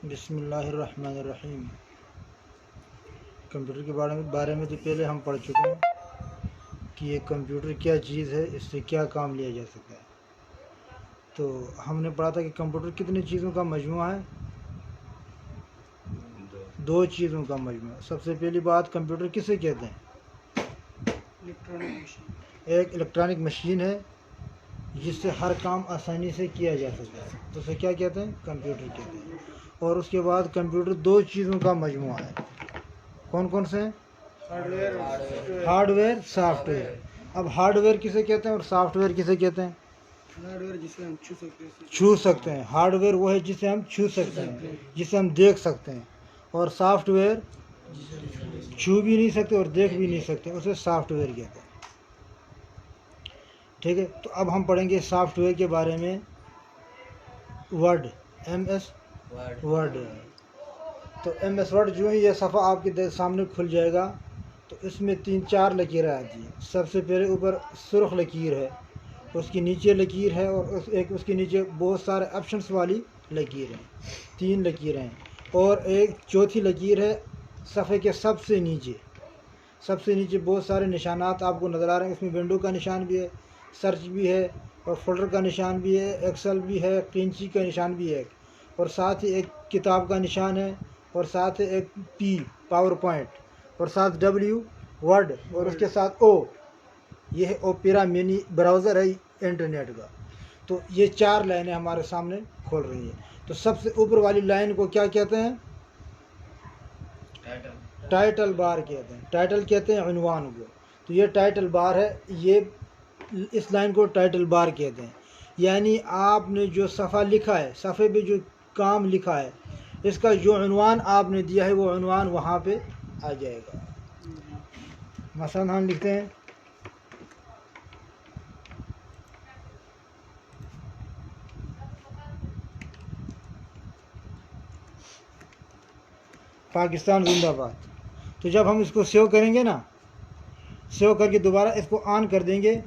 बिस्मिल्लाहिर्रहमानिर्रहीम। कंप्यूटर के बारे में तो पहले हम पढ़ चुके हैं कि ये कंप्यूटर क्या चीज़ है, इससे क्या काम लिया जा सकता है। तो हमने पढ़ा था कि कंप्यूटर कितनी चीज़ों का मजमुआ है, दो चीज़ों का मजमुआ। सबसे पहली बात, कंप्यूटर किसे कहते हैं? Electronic machine. एक इलेक्ट्रॉनिक मशीन है जिससे हर काम आसानी से किया जा सकता है, तो उसे क्या कहते हैं? कंप्यूटर कहते हैं। और उसके बाद कंप्यूटर दो चीज़ों का मजमुआ है। कौन कौन से हैं? Hardware, software. अब हार्डवेयर किसे कहते हैं और सॉफ्टवेयर किसे कहते हैं? हार्डवेयर जिसे हम छू सकते हैं। हार्डवेयर वो है जिसे हम छू सकते हैं, जिसे हम देख सकते हैं। और सॉफ्टवेयर छू भी नहीं सकते और देख भी नहीं सकते, उसे सॉफ्टवेयर कहते हैं। ठीक है, तो अब हम पढ़ेंगे सॉफ्टवेयर के बारे में। Word, MS word. तो MS वर्ड जो ही ये सफ़ा आपके सामने खुल जाएगा तो इसमें 3-4 लकीरें आती हैं। सबसे पहले ऊपर सुर्ख लकीर है, उसके नीचे लकीर है और उसके नीचे बहुत सारे ऑप्शंस वाली लकीर है। 3 लकीरें हैं और एक चौथी लकीर है सफ़े के सबसे नीचे। सबसे नीचे बहुत सारे निशानात आपको नज़र आ रहे हैं। इसमें विंडो का निशान भी है, सर्च भी है और फोल्डर का निशान भी है, एक्सेल भी है, कैंची का निशान भी है और साथ ही एक किताब का निशान है और साथ ही एक P पावर पॉइंट और साथ W वर्ड और उसके साथ O, ये है ओपेरा मिनी ब्राउज़र है इंटरनेट का। तो ये 4 लाइनें हमारे सामने खोल रही हैं। तो सबसे ऊपर वाली लाइन को क्या कहते हैं? टाइटल बार कहते हैं। टाइटल कहते हैं उन्वान को। तो ये टाइटल बार है, ये इस लाइन को टाइटल बार कहते हैं। यानी आपने जो सफ़ा लिखा है, सफ़े पे जो काम लिखा है, इसका जो उन्वान आपने दिया है वो उन्वान वहाँ पे आ जाएगा। मसलन हम लिखते हैं पाकिस्तान जिंदाबाद। तो जब हम इसको सेव करेंगे ना, सेव करके दोबारा इसको ऑन कर देंगे,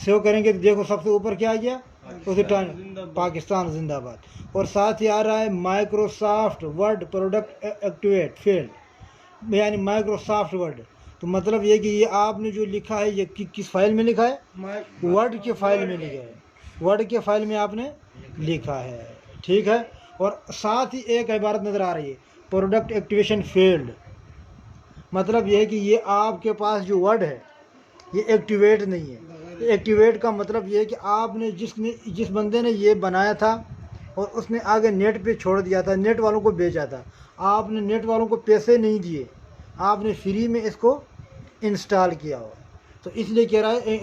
सेव करेंगे तो देखो सबसे ऊपर क्या आ गया? उसी टाइम पाकिस्तान जिंदाबाद। और साथ ही आ रहा है Microsoft word product activate failed, यानी माइक्रोसॉफ्ट वर्ड। तो मतलब ये कि ये आपने जो लिखा है ये किस फाइल में लिखा है? वर्ड के फाइल में लिखा है। वर्ड के फाइल में आपने लिखा है, ठीक है। और साथ ही एक इबारत नज़र आ रही है, प्रोडक्ट एक्टिवेशन फेल्ड। मतलब ये है कि ये आपके पास जो वर्ड है ये एक्टिवेट नहीं है। एक्टिवेट का मतलब ये है कि आपने जिस बंदे ने ये बनाया था और उसने आगे नेट पे छोड़ दिया था, नेट वालों को भेजा था, आपने नेट वालों को पैसे नहीं दिए, आपने फ्री में इसको इंस्टॉल किया हो, तो इसलिए कह रहा है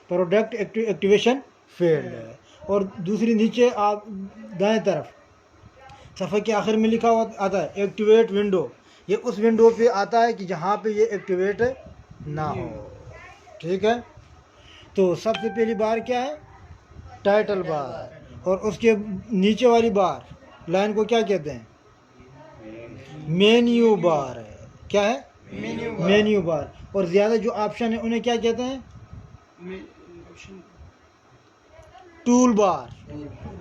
प्रोडक्ट एक्टिवेशन फेल्ड है। और दूसरी नीचे आप दाएं तरफ सफ़े के आखिर में लिखा हुआ आता है एक्टिवेट विंडो। ये उस विंडो पे आता है कि जहाँ पे ये एक्टिवेट ना हो, ठीक है। तो सबसे पहली बार क्या है? Title bar. और उसके नीचे वाली बार लाइन को क्या कहते हैं? मेन्यू बार है। क्या है? Menu bar. और ज़्यादा जो ऑप्शन है उन्हें क्या कहते हैं? टूल बार,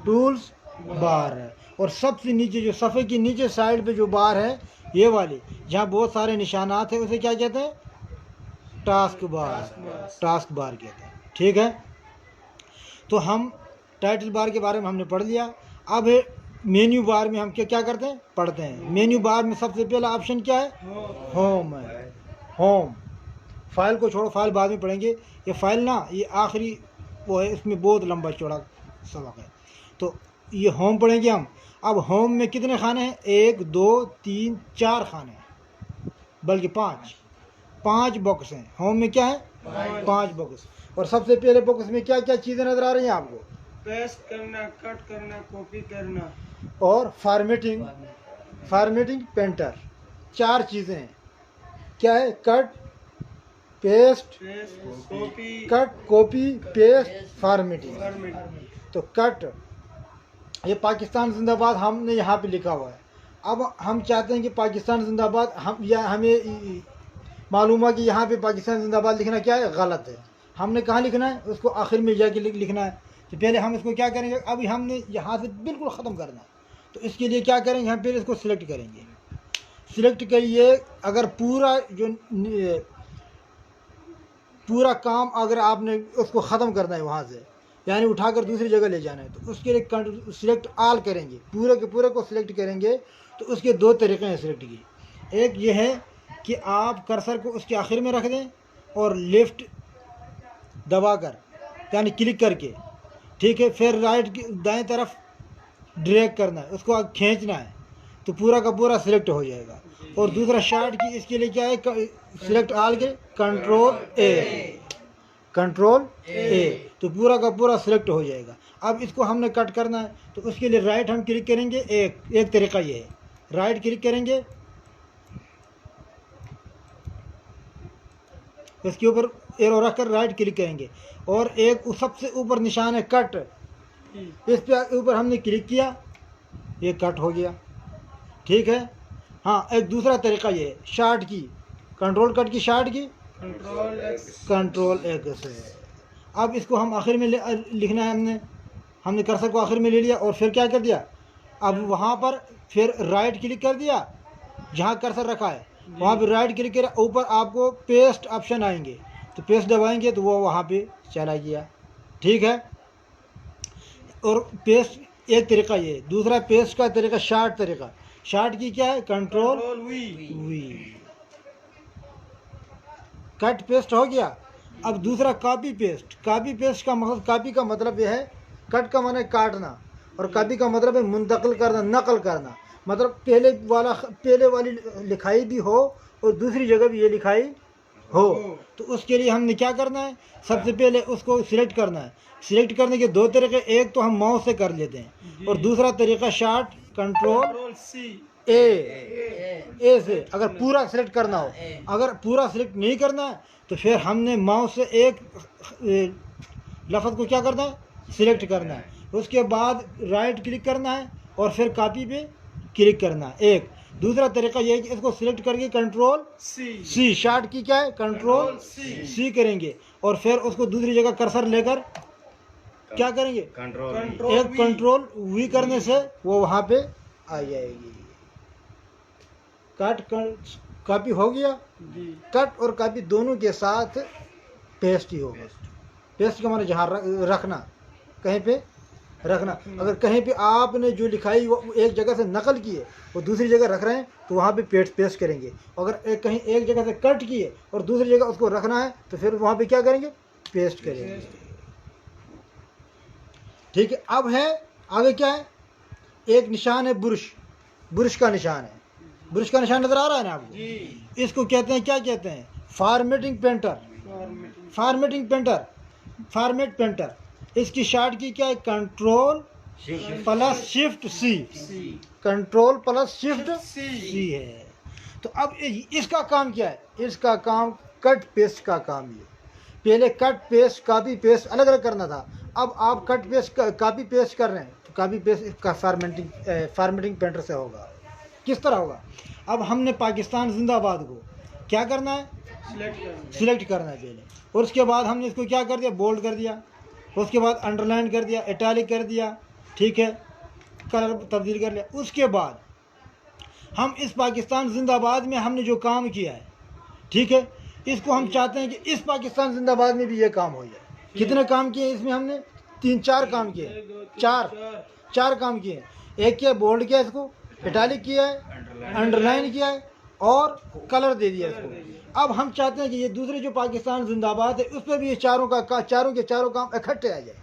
टूल्स बार है। और सबसे नीचे जो सफ़े की नीचे साइड पे जो बार है ये वाली, जहाँ बहुत सारे निशानात हैं, उसे क्या कहते हैं? टास्क बार, टास्क बार कहते हैं, ठीक है। तो हम टाइटल बार के बारे में हमने पढ़ लिया। अब मेन्यू बार में हम क्या क्या करते हैं? पढ़ते हैं। मेन्यू बार में सबसे पहला ऑप्शन क्या है? होम है। होम, फाइल को छोड़ो, फाइल बाद में पढ़ेंगे। ये फाइल ना, ये आखिरी वो है, इसमें बहुत लंबा चौड़ा सबक है। तो ये होम पढ़ेंगे हम। अब होम में कितने खाने हैं? 1 2 3 4 खाने हैं, बल्कि 5 बॉक्स हैं। होम में क्या है? 5 बॉक्स। और सबसे पहले बॉक्स में क्या क्या चीज़ें नज़र आ रही हैं आपको? पेस्ट करना, कट करना, कॉपी करना और फॉर्मेटिंग, पेंटर। 4 चीज़ें हैं। क्या है? Cut, paste, copy, paste, formatting. तो कट, ये पाकिस्तान जिंदाबाद हमने यहाँ पे लिखा हुआ है। अब हम चाहते हैं कि पाकिस्तान जिंदाबाद, हमें मालूम है कि यहाँ पे पाकिस्तान जिंदाबाद लिखना क्या है? गलत है। हमने कहाँ लिखना है? उसको आखिर में जाके लिखना है। तो पहले हम इसको क्या करेंगे, अभी हमने यहाँ से बिल्कुल ख़त्म करना है, तो इसके लिए क्या करेंगे, हम पहले इसको सिलेक्ट करेंगे। सिलेक्ट करिए, अगर पूरा काम अगर आपने उसको ख़त्म करना है वहाँ से, यानी उठाकर दूसरी जगह ले जाना है, तो उसके लिए सिलेक्ट आल करेंगे, पूरे के पूरे को सिलेक्ट करेंगे। तो उसके दो तरीक़े हैं सिलेक्ट की। एक ये है कि आप कर्सर को उसके आखिर में रख दें और लेफ़्ट दबाकर यानी क्लिक करके, ठीक है, फिर राइट की दाएं तरफ ड्रैग करना है, उसको खींचना है, तो पूरा का पूरा सिलेक्ट हो जाएगा। और दूसरा शार्ट की, इसके लिए क्या है, सिलेक्ट आल के कंट्रोल ए, तो पूरा का पूरा सिलेक्ट हो जाएगा। अब इसको हमने कट करना है, तो उसके लिए राइट हम क्लिक करेंगे। एक तरीका ये है, राइट क्लिक करेंगे, इसके ऊपर एरो रख कर राइट क्लिक करेंगे, और एक सबसे ऊपर निशान है कट, इस पे ऊपर हमने क्लिक किया, ये कट हो गया, ठीक है। हाँ, एक दूसरा तरीका ये है, शार्ट की, कंट्रोल कट की, शार्ट की कंट्रोल एक्स है। अब इसको हम आखिर में लिखना है, हमने कर्सर को आखिर में ले लिया और फिर क्या कर दिया, अब वहाँ पर फिर राइट क्लिक कर दिया, जहाँ कर्सर रखा है वहाँ पे राइट क्लिक कर, ऊपर आपको पेस्ट ऑप्शन आएंगे, तो पेस्ट दबाएंगे तो वो वहाँ पे चला गया, ठीक है। और पेस्ट एक तरीका ये, दूसरा पेस्ट का तरीका शार्ट तरीका, शार्ट की क्या है, कंट्रोल वी, कट पेस्ट हो गया। अब दूसरा कॉपी पेस्ट, कॉपी पेस्ट का मतलब, कॉपी का मतलब यह है, कट का माने काटना, और कॉपी का मतलब है मुंतकिल करना, नकल करना, मतलब पहले वाली लिखाई भी हो और दूसरी जगह भी ये लिखाई हो। तो उसके लिए हमने क्या करना है, सबसे पहले उसको सिलेक्ट करना है। सिलेक्ट करने के दो तरीके, एक तो हम माउस से कर लेते हैं, और दूसरा तरीका शार्ट कंट्रोल ए से अगर पूरा सिलेक्ट करना हो। अगर पूरा सिलेक्ट नहीं करना है तो फिर हमने माउस से एक लफ्ज़ को क्या करना है, सिलेक्ट करना है, उसके बाद राइट क्लिक करना है और फिर कॉपी पे क्लिक करना है। एक दूसरा तरीका यह है कि इसको सिलेक्ट करके कंट्रोल सी, शार्ट की क्या है, कंट्रोल सी करेंगे, और फिर उसको दूसरी जगह कर्सर लेकर क्या करेंगे, एक कंट्रोल वी करने से वो वहाँ पे आ जाएगी। कट कॉपी हो गया, कट और कॉपी दोनों के साथ पेस्ट ही होगा। पेस्ट का मतलब जहाँ रखना, कहीं पे रखना। अगर कहीं पे आपने जो लिखाई वो एक जगह से नकल की है वो दूसरी जगह रख रहे हैं तो वहाँ पे पेस्ट करेंगे। अगर कहीं एक जगह से कट किए और दूसरी जगह उसको रखना है तो फिर वहाँ पे क्या करेंगे, पेस्ट करेंगे, ठीक है। अब है आगे क्या है, एक निशान है बुरश का निशान है। बुरश का निशान नजर आ रहा है ना आपको, इसको कहते हैं, क्या कहते हैं, फॉर्मेटिंग पेंटर। इसकी शॉर्ट की क्या है, control plus shift C, control plus shift C है। तो अब इसका काम क्या है, इसका काम कट पेस्ट का काम है। पहले कट पेस्ट कॉपी पेस्ट अलग अलग करना था, अब आप कट पेस्ट कॉपी पेस्ट कर रहे हैं, तो कॉपी पेस्ट का फॉर्मेटिंग पेंटर से होगा। किस तरह होगा, अब हमने पाकिस्तान जिंदाबाद को क्या करना है, सिलेक्ट करना है पहले, और उसके बाद हमने इसको क्या कर दिया, बोल्ड कर दिया, उसके बाद अंडरलाइन कर दिया, इटैलिक कर दिया, ठीक है, कलर तब्दील कर लिया। उसके बाद हम इस पाकिस्तान जिंदाबाद में हमने जो काम किया है, ठीक है, इसको हम चाहते हैं कि इस पाकिस्तान जिंदाबाद में भी ये काम हो जाए। कितने काम किए इसमें, हमने 3-4 काम किए, चार काम किए। एक किया बोल्ड किया, इसको इटैलिक किया है, अंडरलाइन किया है और कलर दे दिया इसको। अब हम चाहते हैं कि ये दूसरे जो पाकिस्तान जिंदाबाद है उस पर भी ये चारों के चारों काम इकट्ठे आ जाए।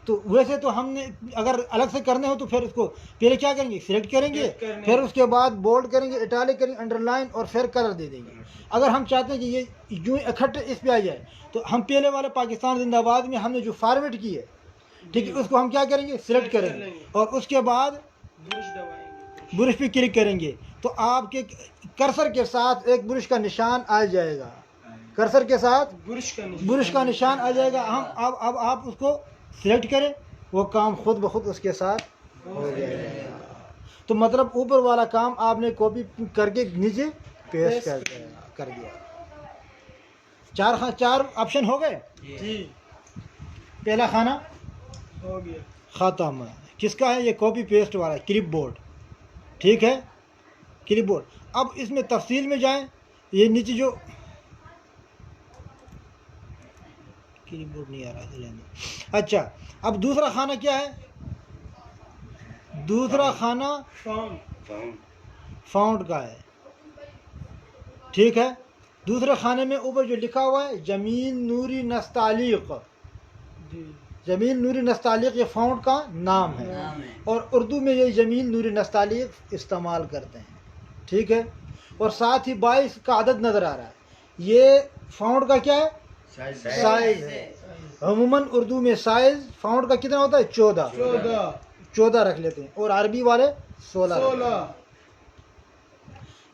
तो वैसे तो हमने अगर अलग से करने हो तो फिर इसको पहले क्या करेंगे, सिलेक्ट करेंगे, फिर उसके बाद बोल्ड करेंगे, इटैलिक करेंगे, अंडरलाइन और फिर कलर दे देंगे। अगर हम चाहते हैं कि ये यूँ इकट्ठे इस पे आ जाए तो हम पहले वाले पाकिस्तान जिंदाबाद में हमने जो फॉर्मेट की है, ठीक है, उसको हम क्या करेंगे, सिलेक्ट करेंगे और उसके बाद बुरश पे क्लिक करेंगे तो आपके कर्सर के साथ एक बुरश का निशान आ जाएगा, कर्सर के साथ बुरश का निशान आ जाएगा। हम अब आप उसको सिलेक्ट करें, वो काम खुद ब खुद उसके साथ हो जाएगा। तो मतलब ऊपर वाला काम आपने कॉपी करके नीचे पेस्ट कर दिया। चार ऑप्शन हो गए। पहला खाना हो गया। ख़त्म। किसका है ये? कॉपी पेस्ट वाला क्लिप बोर्ड। ठीक है, क्लिप बोर्ड। अब इसमें तफसील में जाएं, ये नीचे जो क्लिप बोर्ड नहीं आ रहा है लेने। अच्छा, अब दूसरा खाना क्या है? दूसरा खाना फाउंड। फाउंड का है। ठीक है, दूसरे खाने में ऊपर जो लिखा हुआ है जमील नूरी नस्तालिक, जी। जमील नूरी नस्तालिक ये फाउंड का नाम है और उर्दू में ये जमील नूरी नस्तालिक इस्तेमाल करते हैं। ठीक है, और साथ ही 22 का अदद नज़र आ रहा है। ये फाउंड का क्या है? साइज है। अमूमन उर्दू में साइज फाउंड का कितना होता है? 14 रख लेते हैं और अरबी वाले 16।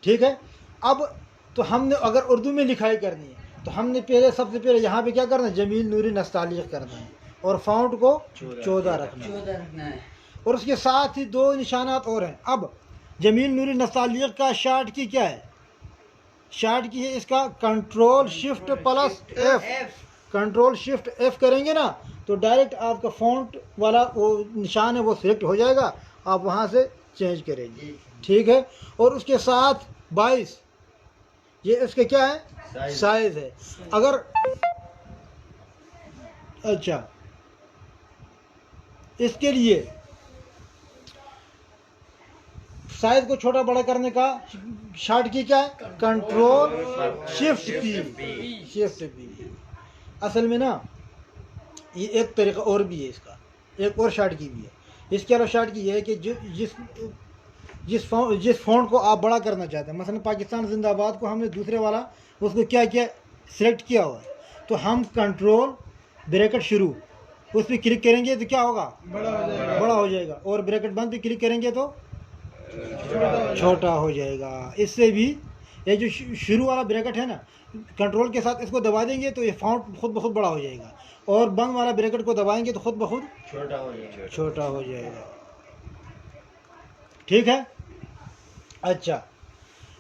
ठीक है, अब तो हमने अगर उर्दू में लिखाई करनी है तो हमने पहले सबसे पहले यहाँ पे क्या करना है? जमील नूरी नस्तालिक करना है और फाउंड को 14 रखना है। और उसके साथ ही 2 निशानात और हैं। अब जमील नूरी नस्तालिक का शार्ट की क्या है? शार्ट की है इसका control shift plus F। Control shift F करेंगे ना तो डायरेक्ट आपका फ़ॉन्ट वाला वो निशान है वो सिलेक्ट हो जाएगा, आप वहाँ से चेंज करेंगे। ठीक है, और उसके साथ 22 ये इसके क्या है? साइज है। अगर अच्छा, इसके लिए साइज को छोटा बड़ा करने का शार्ट की क्या है? Control shift P. असल में ना ये एक तरीका और भी है इसका, एक और शार्ट की भी है। इसके अलावा शार्ट की ये है कि जिस फ़ॉन्ट को आप बड़ा करना चाहते हैं, मसलन पाकिस्तान जिंदाबाद को हमने दूसरे वाला उसको क्या किया? सिलेक्ट किया हुआ है, तो हम कंट्रोल ब्रैकेट शुरू उस पर क्लिक करेंगे तो क्या होगा? बड़ा हो जाएगा। और ब्रैकेट बंद पे क्लिक करेंगे तो छोटा हो जाएगा। इससे भी ये जो शुरू वाला ब्रैकेट है ना, कंट्रोल के साथ इसको दबा देंगे तो ये फ़ॉन्ट खुद ब खुद बड़ा हो जाएगा और बंद वाला ब्रैकेट को दबाएंगे तो खुद ब खुद छोटा हो जाएगा। ठीक है, अच्छा,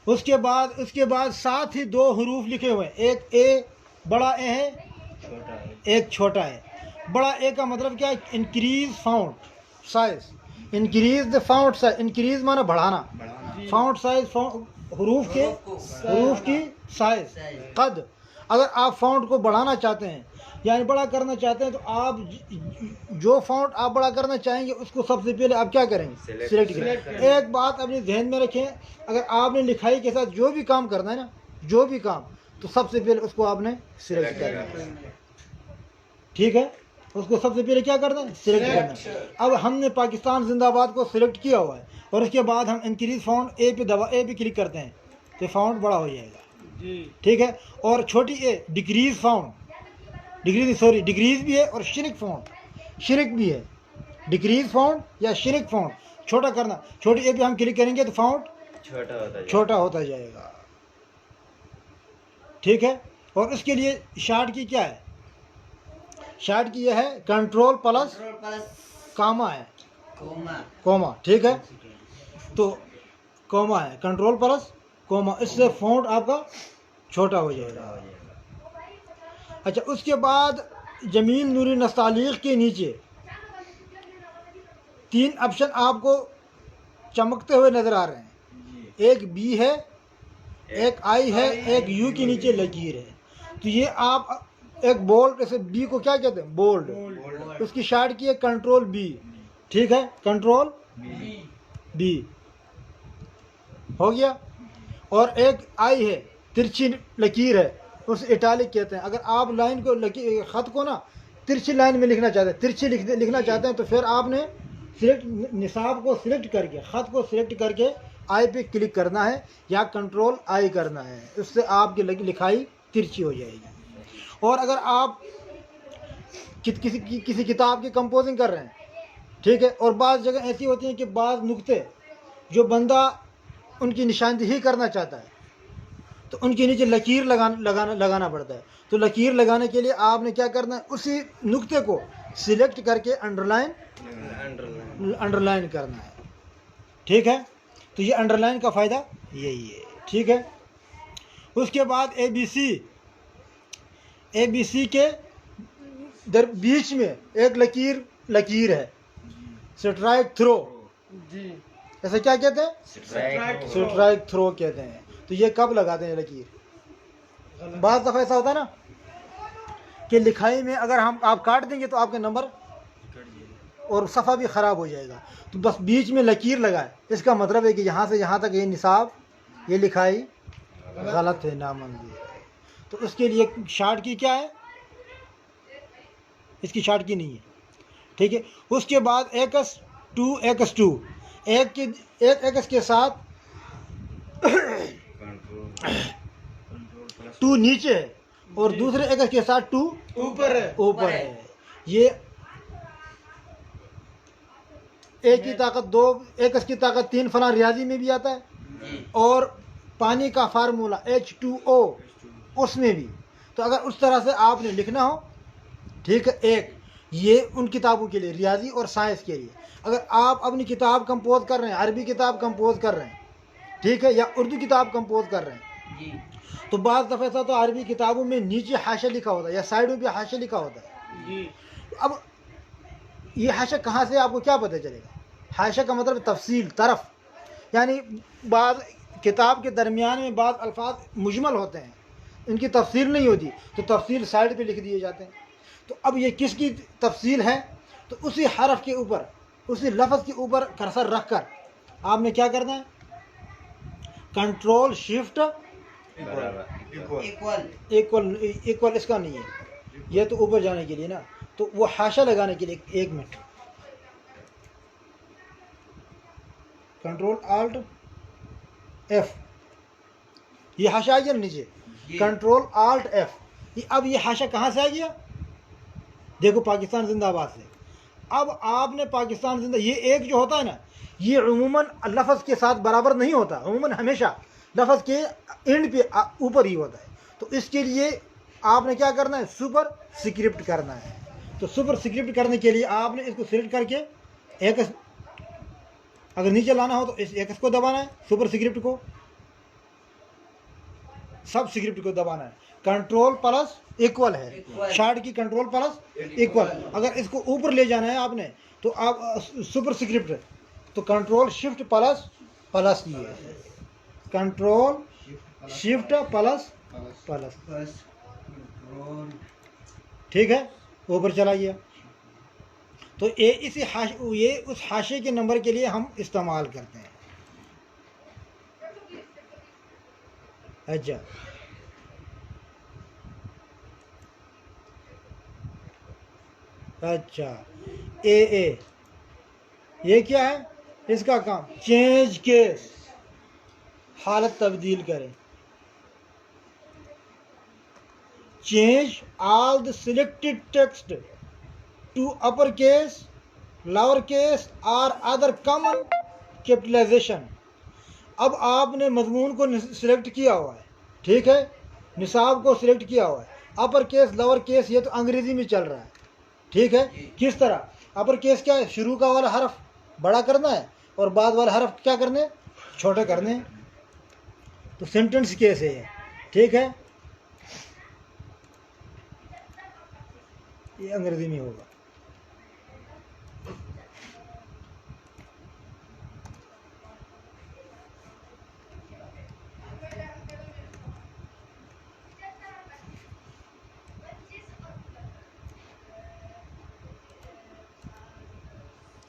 उसके बाद साथ ही 2 हरूफ लिखे हुए हैं, एक ए बड़ा ए है, एक छोटा है। बड़ा ए का मतलब क्या है? Increase found size. Increase the found size, increase माना बढ़ाना, फाउंड साइज हरूफ की साइज कद। अगर आप फाउंड को बढ़ाना चाहते हैं यानी बड़ा करना चाहते हैं तो आप जो फाउंड आप बड़ा करना चाहेंगे उसको सबसे पहले आप क्या करेंगे? सिलेक्ट करेंगे। एक बात अपने ध्यान में रखें, अगर आपने लिखाई के साथ जो भी काम करना है ना, जो भी काम, तो सबसे पहले उसको आपने सिलेक्ट करना है। ठीक है, उसको सबसे पहले क्या करना है? सिलेक्ट करना है। अब हमने पाकिस्तान जिंदाबाद को सिलेक्ट किया हुआ है और उसके बाद हम इंक्रीज फाउंड ए पे क्लिक करते हैं तो फाउंड बड़ा हो जाएगा। ठीक है, और छोटी ए डिक्रीज फाउंड, डिक्रीज भी है और शिरक भी है। डिक्रीज फाउंड या शिरक फाउंड छोटा करना, छोटी ए पे हम क्लिक करेंगे तो फाउंड छोटा होता जाएगा। ठीक है, और उसके लिए शार्ट की क्या है? शार्ट की यह है कंट्रोल प्लस कामा है, कोमा। ठीक है, तो कोमा है, कंट्रोल प्लस कोमा, इससे फ़ॉन्ट आपका छोटा हो जाएगा। अच्छा, उसके बाद जमील नूरी नस्तालिक के नीचे 3 ऑप्शन आपको चमकते हुए नज़र आ रहे हैं। एक बी है, एक आई है, एक यू के नीचे लकीर है। तो ये आप एक बोल्ड, जैसे बी को क्या कहते हैं? बोल्ड। उसकी शार्ट की है कंट्रोल बी। ठीक है, कंट्रोल बी हो गया। और एक आई है, तिरछी लकीर है, उस इटालिक कहते हैं। अगर आप लाइन को ख़त को ना तिरछी लाइन में लिखना चाहते हैं, तिरछी लिखना चाहते हैं तो फिर आपने सिलेक्ट निसाब को सिलेक्ट करके, ख़त को सिलेक्ट करके आई पे क्लिक करना है या कंट्रोल आई करना है, उससे आपकी लिखाई तिरछी हो जाएगी। और अगर आप किसी किताब की कंपोजिंग कर रहे हैं, ठीक है, और बाज़ जगह ऐसी होती हैं कि बाज़ नुक्ते जो बंदा उनकी निशानदेही करना चाहता है तो उनके नीचे लकीर लगाना पड़ता है। तो लकीर लगाने के लिए आपने क्या करना है? उसी नुक्ते को सिलेक्ट करके अंडरलाइन करना है। ठीक है, तो ये अंडरलाइन का फ़ायदा यही है। ठीक है, उसके बाद ए बी सी के बीच में एक लकीर लकीर है, स्ट्राइक थ्रो, जी ऐसे क्या कहते हैं? स्ट्राइक स्ट्राइक थ्रो कहते हैं। तो ये कब लगाते हैं लकीर? बाज़ दफ़ा ऐसा होता है ना कि लिखाई में अगर हम आप काट देंगे तो आपके नंबर और सफ़ा भी ख़राब हो जाएगा, तो बस बीच में लकीर लगाए, इसका मतलब है कि यहाँ से यहाँ तक ये निसाब, ये लिखाई गलत है, नामंजूर है। तो उसके लिए शार्ट की क्या है? इसकी शार्ट की नहीं है, ठीक है। उसके बाद एक्स टू, एक एक्स के साथ टू नीचे है और दूसरे एक्स के साथ टू ऊपर है। ये एक की ताकत 2, एक्स की ताकत 3 फला रियाजी में भी आता है और पानी का फार्मूला H2O उसमें भी। तो अगर उस तरह से आपने लिखना हो, ठीक है, एक ये उन किताबों के लिए, रियाजी और साइंस के लिए। अगर आप अपनी किताब कंपोज कर रहे हैं, अरबी किताब कंपोज कर रहे हैं, ठीक है, या उर्दू किताब कंपोज कर रहे हैं, तो बाज़ दफ़ा ऐसा तो अरबी किताबों में नीचे हाशिया लिखा होता है या साइडों पे हाशिया लिखा होता है। अब ये हाशिया कहाँ से, आपको क्या पता चलेगा? हाशिया का मतलब तफसील, तरफ, यानी बाद किताब के दरमियान में बाद अल्फाज मुजमल होते हैं, इनकी तफसील नहीं होती, तो तफसील साइड पे लिख दिए जाते हैं। तो अब ये किसकी तफसील है? तो उसी हरफ के ऊपर, उसी लफ्ज़ के ऊपर कर्सर रख कर आपने क्या करना है? कंट्रोल शिफ्ट इक्वल इसका नहीं है, ये तो ऊपर जाने के लिए ना, तो वो हाशिया लगाने के लिए 1 मिनट, कंट्रोल आल्ट F, ये हाशिया आ गया नीचे, कंट्रोल आल्ट F। अब ये हाशिया कहाँ से आ गया? देखो, पाकिस्तान जिंदाबाद से। अब आपने पाकिस्तान जिंदा, ये एक जो होता है ना, ये उमूमन लफ्ज़ के साथ बराबर नहीं होता, उमूमन हमेशा लफ्ज़ के एंड पे ऊपर ही होता है। तो इसके लिए आपने क्या करना है? सुपर स्क्रिप्ट करना है। तो सुपर स्क्रिप्ट करने के लिए आपने इसको सिलेक्ट करके एक, अगर नीचे लाना हो तो इस एक्स को दबाना है, सुपर स्क्रिप्ट को, सब स्क्रिप्ट को दबाना है। कंट्रोल प्लस इक्वल है, शार्ट की कंट्रोल प्लस इक्वल। अगर इसको ऊपर ले जाना है आपने तो आप सुपर स्क्रिप्ट, तो कंट्रोल शिफ्ट प्लस ये है, कंट्रोल शिफ्ट प्लस, ठीक है, ऊपर चला गया। तो ये उस हाशिए के नंबर के लिए हम इस्तेमाल करते हैं। अच्छा, ए ये क्या है? इसका काम चेंज केस, हालत तब्दील करें, change all the selected text to upper case, lower case और अदर कॉमन कैपिटलाइजेशन। अब आपने मजमून को सिलेक्ट किया हुआ है, ठीक है, निसाब को सिलेक्ट किया हुआ है, अपर केस लोअर केस ये तो अंग्रेजी में चल रहा है, ठीक है। किस तरह? अपर केस क्या है? शुरू का वाला हरफ बड़ा करना है और बाद वाला हरफ क्या करने? छोटे करने। तो सेंटेंस केस है ये, ठीक है, ये अंग्रेजी में होगा।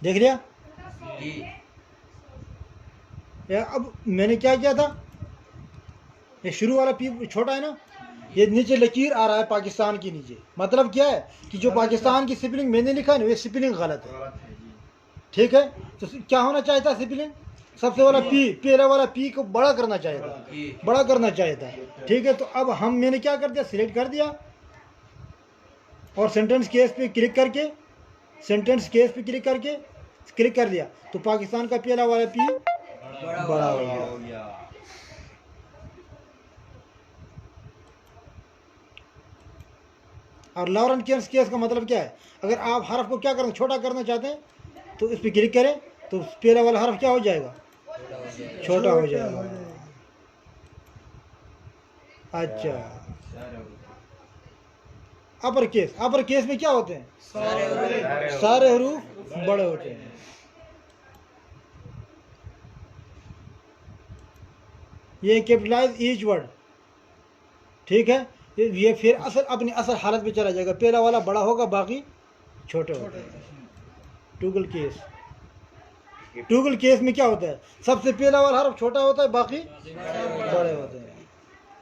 देख लिया? अब मैंने क्या किया था? ये शुरू वाला पी छोटा है ना, ये नीचे लकीर आ रहा है पाकिस्तान की नीचे। मतलब क्या है कि जो पाकिस्तान की स्पेलिंग मैंने लिखा है ना, ये स्पेलिंग गलत है, ठीक है। तो क्या होना चाहिए था? स्पेलिंग सबसे वाला पहले वाला पी को बड़ा करना चाहिए था, ठीक है। तो अब मैंने क्या कर दिया? सिलेक्ट कर दिया और सेंटेंस केस पे क्लिक करके, क्लिक कर दिया, तो पाकिस्तान का पहला वाला पी बड़ा हो गया। और लॉरेंट केस का मतलब क्या है? अगर आप हरफ को क्या करना, छोटा करना चाहते हैं, तो इस पर क्लिक करें तो पहला वाला हरफ क्या हो जाएगा? छोटा हो जाएगा। अच्छा, अपर केस में क्या होते हैं? सारे हरूफ बड़े होते हैं। ये कैपिटलाइज ईच वर्ड, ठीक है। ये फिर अपनी असल हालत में चला जाएगा, पहला वाला बड़ा होगा, बाकी छोटे होते हैं। टूगल केस में क्या होता है? सबसे पहला वाला हर्फ छोटा होता है, बाकी बड़े होते हैं,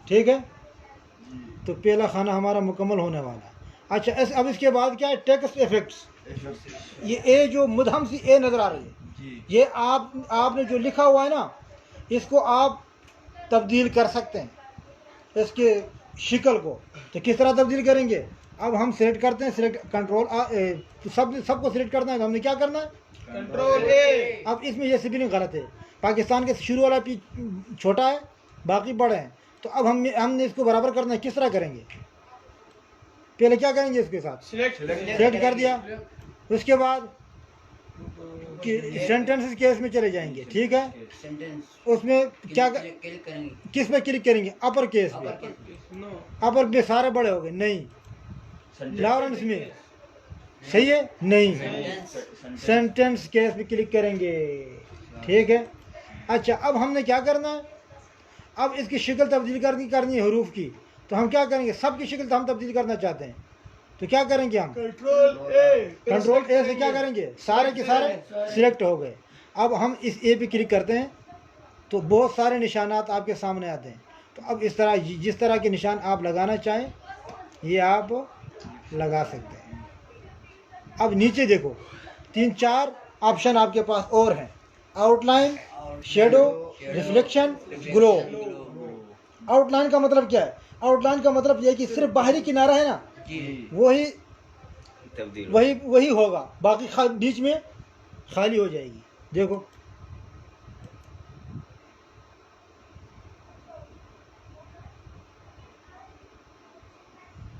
ठीक है। तो पहला खाना हमारा मुकम्मल होने वाला है। अच्छा, अब इसके बाद क्या है? Text effects. ये ए जो मुदहम सी ए नज़र आ रही है, ये आपने जो लिखा हुआ है ना, इसको आप तब्दील कर सकते हैं, इसके शिकल को। तो किस तरह तब्दील करेंगे? अब हम सिलेक्ट करते हैं, सिलेक्ट कंट्रोल तो सबको सिलेक्ट करना है, तो हमने क्या करना है? कंट्रोल ए। अब इसमें ये स्पेलिंग गलत है, पाकिस्तान के शुरू वाला पी छोटा है, बाकी बड़े हैं। तो अब हमने इसको बराबर करना है। किस तरह करेंगे? पहले क्या करेंगे? इसके साथ सिलेक्ट कर दिया, उसके बाद सेंटेंसेस केस में चले जाएंगे, ठीक है। उसमें क्या किस पे क्लिक करेंगे? अपर केस पे। अपर पे सारे बड़े हो गए? नहीं। लॉरेंस में सही है? नहीं। सेंटेंस केस पे क्लिक करेंगे, ठीक है। अच्छा, अब हमने क्या करना है? अब इसकी शक्ल तब्दील करनी है हरूफ की। तो हम क्या करेंगे? सबकी शक्ल तो हम तब्दील करना चाहते हैं, तो क्या करेंगे? हम कंट्रोल ए से क्या करेंगे? सारे के सारे सिलेक्ट हो गए। अब हम इस ए पे क्लिक करते हैं, तो बहुत सारे निशानात आपके सामने आते हैं। तो अब इस तरह जिस तरह के निशान आप लगाना चाहें, ये आप लगा सकते हैं। अब नीचे देखो, 3-4 ऑप्शन आपके पास और हैं: outline, shadow, reflection, glow. Outline का मतलब क्या है? आउटलाइन का मतलब यह है कि सिर्फ बाहरी किनारा है ना, वही होगा, बाकी बीच में खाली हो जाएगी। देखो,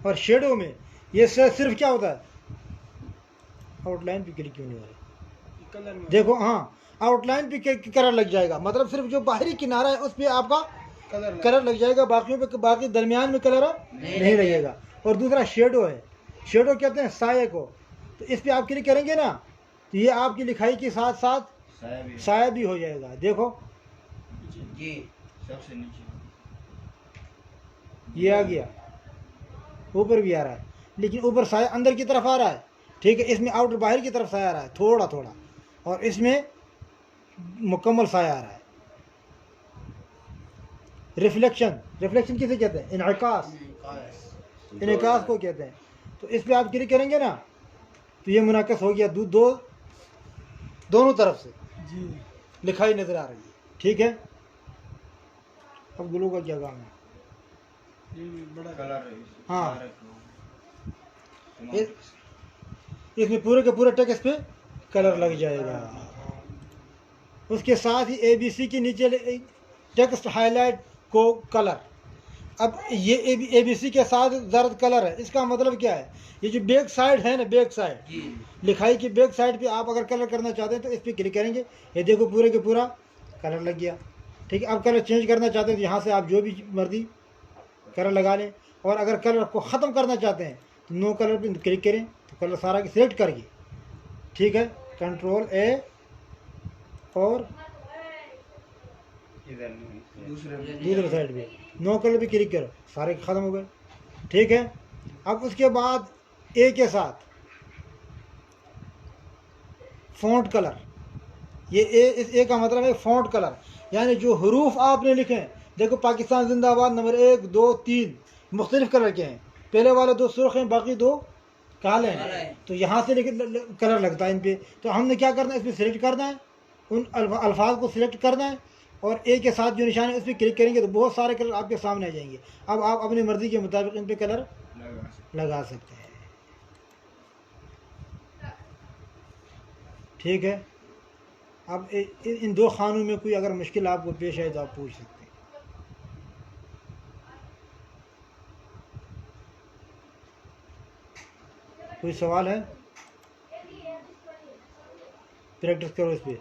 और शेडो में ये सिर्फ क्या होता है? आउटलाइन पे क्लिक क्यों नहीं हो रहा? देखो, हाँ, आउटलाइन पे कलर लग जाएगा, मतलब सिर्फ जो बाहरी किनारा है उस पर आपका कलर लग जाएगा, बाकियों पे बाकी दरमियान में कलर नहीं लगेगा। और दूसरा शेडो है। शेडो कहते हैं साये को। तो इस पर आप क्लिक करेंगे ना, तो ये आपकी लिखाई के साथ साथ साया भी हो जाएगा। देखो, सबसे नीचे ये आ गया, ऊपर भी आ रहा है, लेकिन ऊपर साया अंदर की तरफ आ रहा है, ठीक है। इसमें आउटर बाहर की तरफ साया आ रहा है थोड़ा थोड़ा, और इसमें मुकम्मल साया आ रहा है। रिफ्लेक्शन किसे कहते हैं? इनकास को कहते हैं। तो इस पर आप क्लिक करेंगे ना, तो ये मुनाकस हो गया, दोनों तरफ से लिखाई नजर आ रही है, ठीक है। अब ग्लो का क्या काम है? बड़ा कलर हाँ, इसमें पूरे के पूरे टेक्स्ट पे कलर लग जाएगा। उसके साथ ही ABC के नीचे टेक्स्ट हाईलाइट को कलर। अब ये ABC के साथ जर्द कलर है, इसका मतलब क्या है? ये जो बैक साइड है ना, बैक साइड लिखाई की बैक साइड पे आप अगर कलर करना चाहते हैं तो इस पर क्लिक करेंगे, ये देखो पूरे के पूरा कलर लग गया, ठीक है। अब कलर चेंज करना चाहते हैं तो यहाँ से आप जो भी मर्जी कलर लगा लें। और अगर कलर को ख़त्म करना चाहते हैं तो नो कलर पे क्लिक करें, तो कलर सारा की सिलेक्ट करिए, ठीक है। कंट्रोल ए और दूसरे साइड पे नो कलर पे क्लिक करो, सारे ख़त्म हो गए, ठीक है। अब उसके बाद ए के साथ फ़ॉन्ट कलर, ये इस ए का मतलब है फ़ॉन्ट कलर, यानी जो हरूफ आपने लिखे हैं। देखो, पाकिस्तान जिंदाबाद नंबर 1, 2, 3 मुख्तलिफ कलर के हैं, पहले वाले 2 सुर्ख हैं, बाकी 2 काले हैं। तो यहाँ से लेकर कलर लगता है इन पे। तो हमने क्या करना है? इसमें सिलेक्ट करना है, उन अल्फाज को सिलेक्ट करना है, और ए के साथ जो निशान है उस पर क्लिक करेंगे तो बहुत सारे कलर आपके सामने आ जाएंगे। अब आप अपनी मर्ज़ी के मुताबिक इन पे कलर लगा सकते हैं, ठीक है। अब इन 2 खानों में कोई अगर मुश्किल आपको पेश आए तो आप पूछ सकते हैं। कोई सवाल है? प्रैक्टिस करो इस पर।